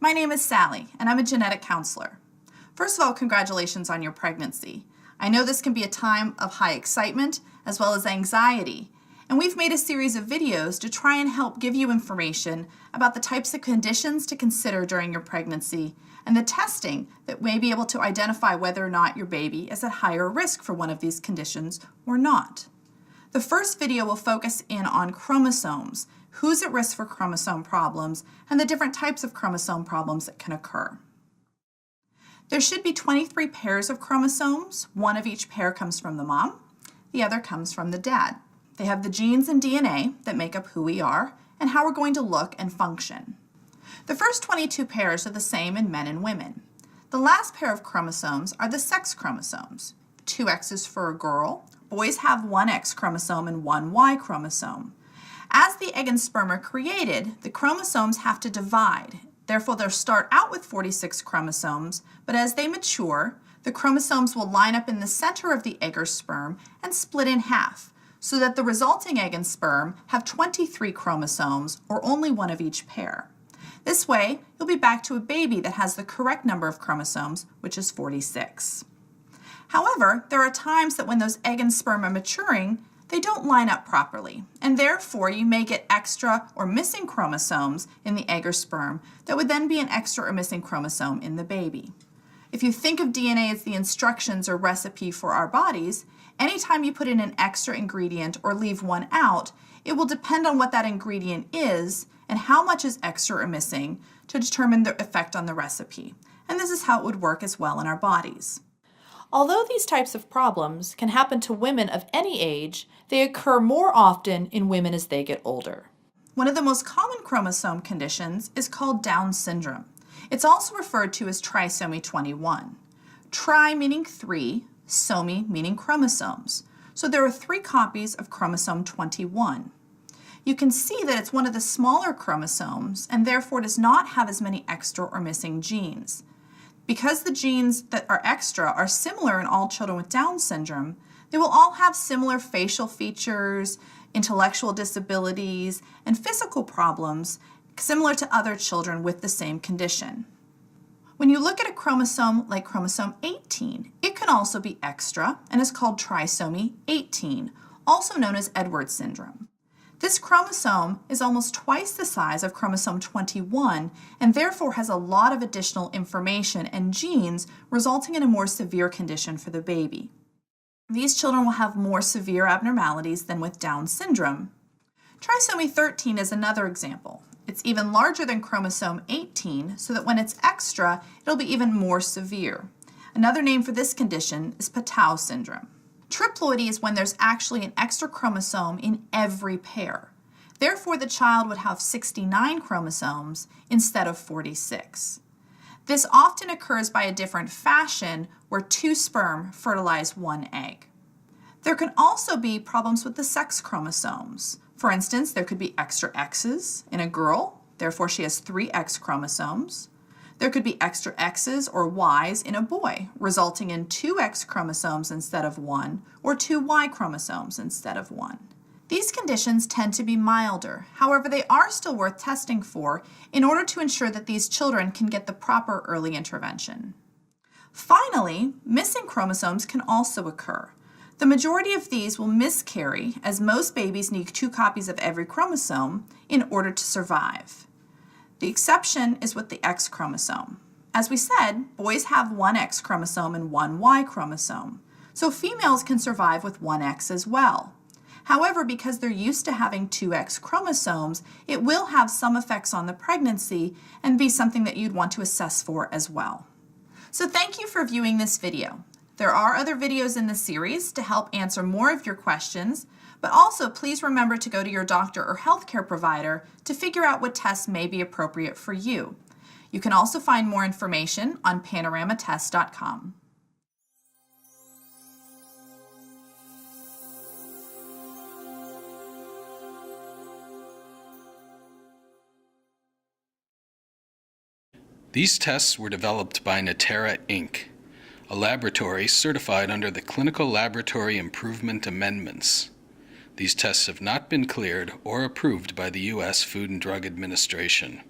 My name is Sally, and I'm a genetic counselor. First of all, congratulations on your pregnancy. I know this can be a time of high excitement as well as anxiety, and we've made a series of videos to try and help give you information about the types of conditions to consider during your pregnancy and the testing that may be able to identify whether or not your baby is at higher risk for one of these conditions or not. The first video will focus in on chromosomes, who's at risk for chromosome problems, and the different types of chromosome problems that can occur. There should be 23 pairs of chromosomes. One of each pair comes from the mom, the other comes from the dad. They have the genes and DNA that make up who we are and how we're going to look and function. The first 22 pairs are the same in men and women. The last pair of chromosomes are the sex chromosomes. 2 X's for a girl. Boys have 1 X chromosome and 1 Y chromosome. As the egg and sperm are created, the chromosomes have to divide. Therefore, they'll start out with 46 chromosomes, but as they mature, the chromosomes will line up in the center of the egg or sperm and split in half, so that the resulting egg and sperm have 23 chromosomes, or only one of each pair. This way, you'll be back to a baby that has the correct number of chromosomes, which is 46. However, there are times that when those egg and sperm are maturing, they don't line up properly, and therefore you may get extra or missing chromosomes in the egg or sperm that would then be an extra or missing chromosome in the baby. If you think of DNA as the instructions or recipe for our bodies, anytime you put in an extra ingredient or leave one out, it will depend on what that ingredient is and how much is extra or missing to determine the effect on the recipe. And this is how it would work as well in our bodies. Although these types of problems can happen to women of any age, they occur more often in women as they get older. One of the most common chromosome conditions is called Down syndrome. It's also referred to as trisomy 21. Tri meaning 3, somy meaning chromosomes. So there are 3 copies of chromosome 21. You can see that it's one of the smaller chromosomes and therefore does not have as many extra or missing genes. Because the genes that are extra are similar in all children with Down syndrome, they will all have similar facial features, intellectual disabilities, and physical problems similar to other children with the same condition. When you look at a chromosome like chromosome 18, it can also be extra and is called trisomy 18, also known as Edwards syndrome. This chromosome is almost twice the size of chromosome 21 and therefore has a lot of additional information and genes, resulting in a more severe condition for the baby. These children will have more severe abnormalities than with Down syndrome. Trisomy 13 is another example. It's even larger than chromosome 18, so that when it's extra, it'll be even more severe. Another name for this condition is Patau syndrome. Triploidy is when there's actually an extra chromosome in every pair. Therefore, the child would have 69 chromosomes instead of 46. This often occurs by a different fashion where 2 sperm fertilize 1 egg. There can also be problems with the sex chromosomes. For instance, there could be extra X's in a girl, therefore she has 3 X chromosomes. There could be extra X's or Y's in a boy, resulting in 2 X chromosomes instead of 1, or 2 Y chromosomes instead of 1. These conditions tend to be milder. However, they are still worth testing for in order to ensure that these children can get the proper early intervention. Finally, missing chromosomes can also occur. The majority of these will miscarry, as most babies need 2 copies of every chromosome in order to survive. The exception is with the X chromosome. As we said, boys have 1 X chromosome and 1 Y chromosome, so females can survive with 1 X as well. However, because they're used to having 2 X chromosomes, it will have some effects on the pregnancy and be something that you'd want to assess for as well. So thank you for viewing this video. There are other videos in the series to help answer more of your questions, but also please remember to go to your doctor or healthcare provider to figure out what tests may be appropriate for you. You can also find more information on panoramatest.com. These tests were developed by Natera Inc., a laboratory certified under the Clinical Laboratory Improvement Amendments. These tests have not been cleared or approved by the U.S. Food and Drug Administration.